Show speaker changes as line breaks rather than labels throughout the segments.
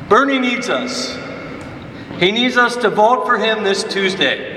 Bernie needs us. He needs us to vote for him this Tuesday.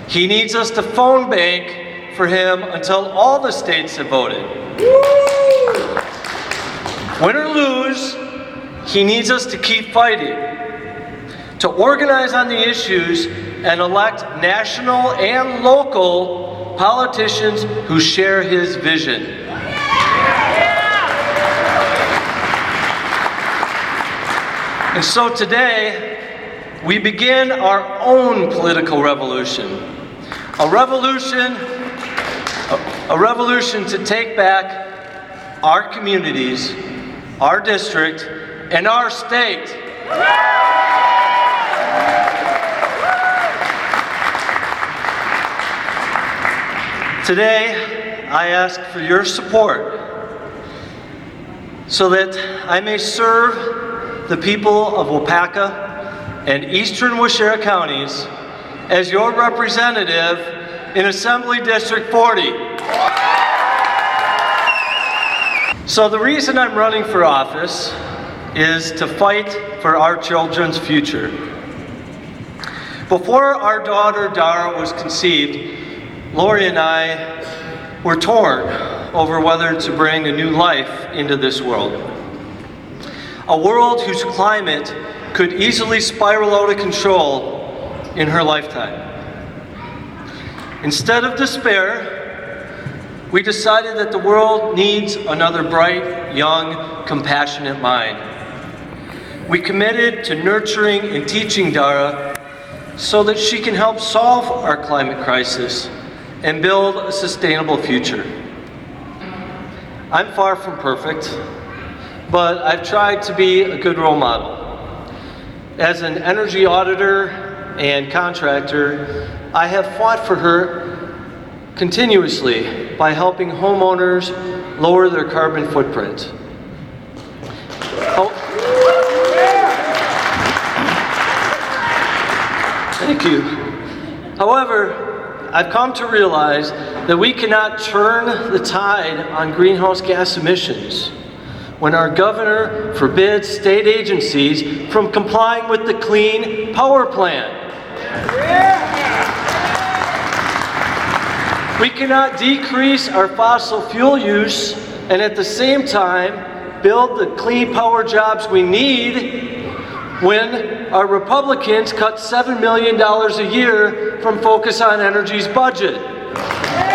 He needs us to phone bank for him until all the states have voted. Win or lose, he needs us to keep fighting, to organize on the issues and elect national and local politicians who share his vision. And so today, we begin our own political revolution. A revolution to take back our communities, our district, and our state. Today, I ask for your support so that I may serve the people of Waupaca and eastern Waupaca counties as your representative in Assembly District 40. So the reason I'm running for office is to fight for our children's future. Before our daughter Dara was conceived, Lori and I were torn over whether to bring a new life into this world. A world whose climate could easily spiral out of control in her lifetime. Instead of despair, we decided that the world needs another bright, young, compassionate mind. We committed to nurturing and teaching Dara so that she can help solve our climate crisis and build a sustainable future. I'm far from perfect, but I've tried to be a good role model. As an energy auditor and contractor, I have fought for her continuously by helping homeowners lower their carbon footprint. Thank you. However, I've come to realize that we cannot turn the tide on greenhouse gas emissions when our governor forbids state agencies from complying with the Clean Power Plan. We cannot decrease our fossil fuel use and at the same time build the clean power jobs we need when our Republicans cut $7 million a year from Focus on Energy's budget.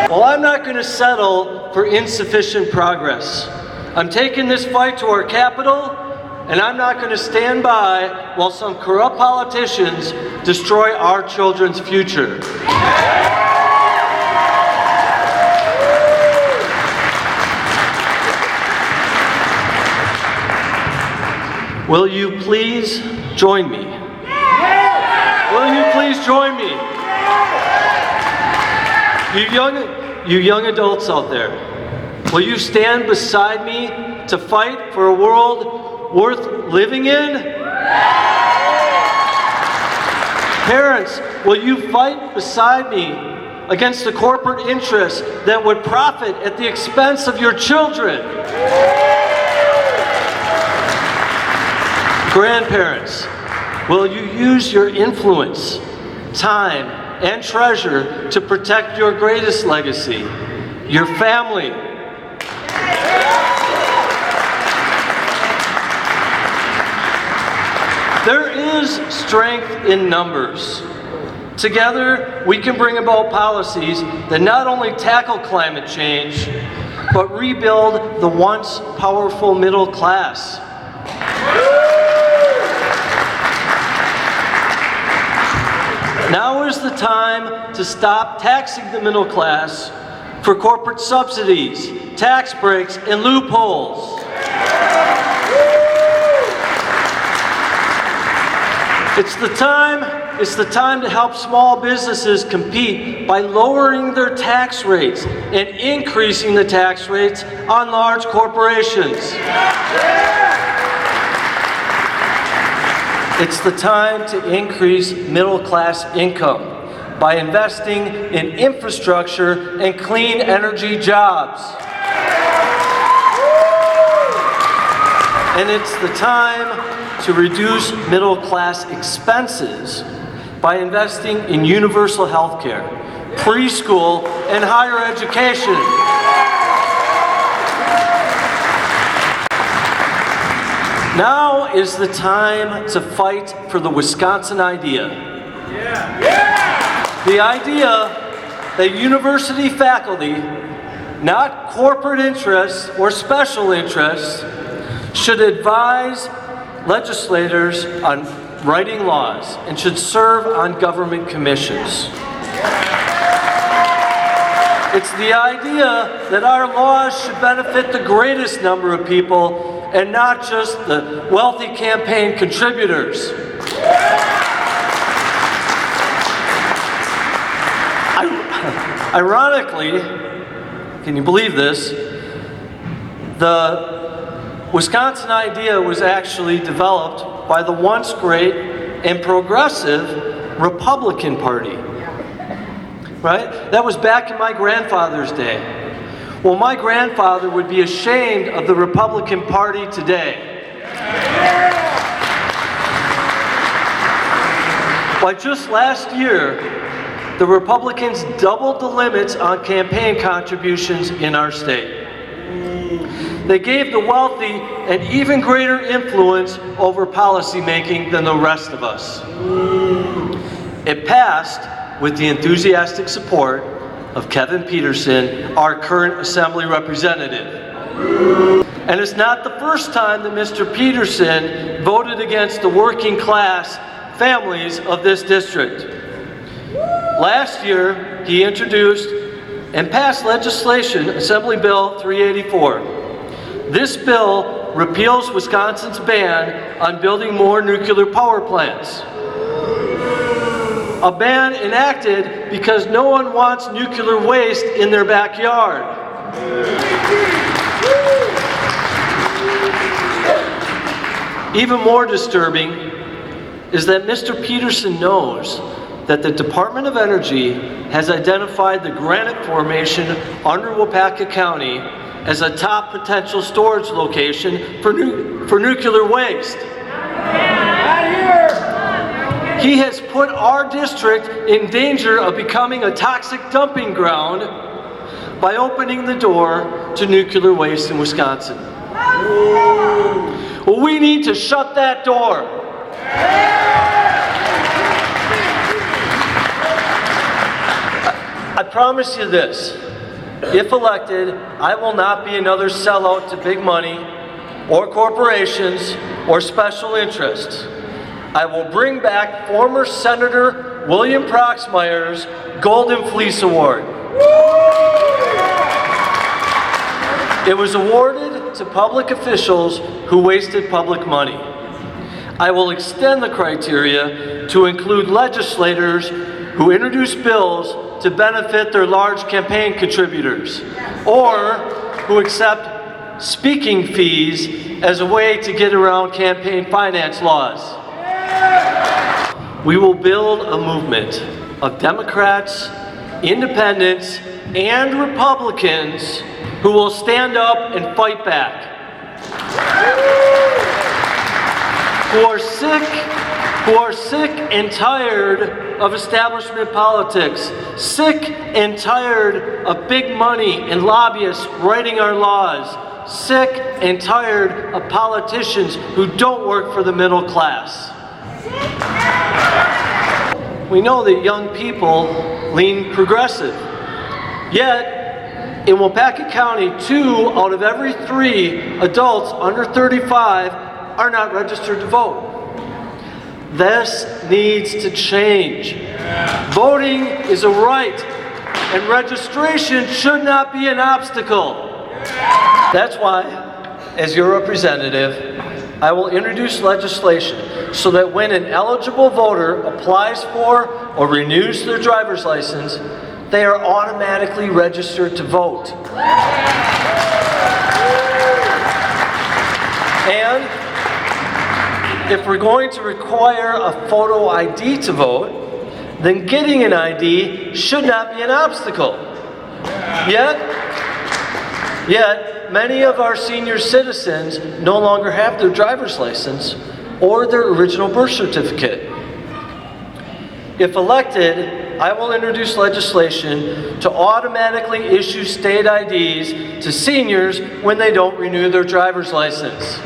Well, I'm not going to settle for insufficient progress. I'm taking this fight to our Capitol, and I'm not going to stand by while some corrupt politicians destroy our children's future. Will you please join me? Will you please join me? You young adults out there, will you stand beside me to fight for a world worth living in? Parents, will you fight beside me against the corporate interests that would profit at the expense of your children? Grandparents, will you use your influence, time, and treasure to protect your greatest legacy, your family? There is strength in numbers. Together, we can bring about policies that not only tackle climate change, but rebuild the once powerful middle class. Now is the time to stop taxing the middle class for corporate subsidies, tax breaks, and loopholes. It's the time to help small businesses compete by lowering their tax rates and increasing the tax rates on large corporations. It's the time to increase middle-class income by investing in infrastructure and clean energy jobs. And it's the time to reduce middle-class expenses by investing in universal health care, preschool, and higher education. Now is the time to fight for the Wisconsin idea. The idea that university faculty, not corporate interests or special interests, should advise legislators on writing laws and should serve on government commissions. It's the idea that our laws should benefit the greatest number of people and not just the wealthy campaign contributors. Ironically, can you believe this? The Wisconsin idea was actually developed by the once great and progressive Republican Party. Right? That was back in my grandfather's day. Well, my grandfather would be ashamed of the Republican Party today. Why, just last year, the Republicans doubled the limits on campaign contributions in our state. They gave the wealthy an even greater influence over policymaking than the rest of us. It passed with the enthusiastic support of Kevin Petersen, our current Assembly representative. And it's not the first time that Mr. Petersen voted against the working class families of this district. Last year, he introduced and passed legislation, Assembly Bill 384. This bill repeals Wisconsin's ban on building more nuclear power plants. A ban enacted because no one wants nuclear waste in their backyard. Even more disturbing is that Mr. Petersen knows that the Department of Energy has identified the granite formation under R-Waupaca County as a top potential storage location for nuclear waste. He has put our district in danger of becoming a toxic dumping ground by opening the door to nuclear waste in Wisconsin. Well, we need to shut that door. I promise you this. If elected, I will not be another sellout to big money or corporations or special interests. I will bring back former Senator William Proxmire's Golden Fleece Award. It was awarded to public officials who wasted public money. I will extend the criteria to include legislators who introduce bills to benefit their large campaign contributors, or who accept speaking fees as a way to get around campaign finance laws. We will build a movement of Democrats, independents, and Republicans who will stand up and fight back. Who are sick and tired of establishment politics, sick and tired of big money and lobbyists writing our laws, sick and tired of politicians who don't work for the middle class. We know that young people lean progressive. Yet, in R-Waupaca County, 2 out of every 3 adults under 35 are not registered to vote. This needs to change. Voting is a right, and registration should not be an obstacle. That's why, as your representative, I will introduce legislation so that when an eligible voter applies for or renews their driver's license, they are automatically registered to vote. And if we're going to require a photo ID to vote, then getting an ID should not be an obstacle. Yet, yet, many of our senior citizens no longer have their driver's license or their original birth certificate. If elected, I will introduce legislation to automatically issue state IDs to seniors when they don't renew their driver's license.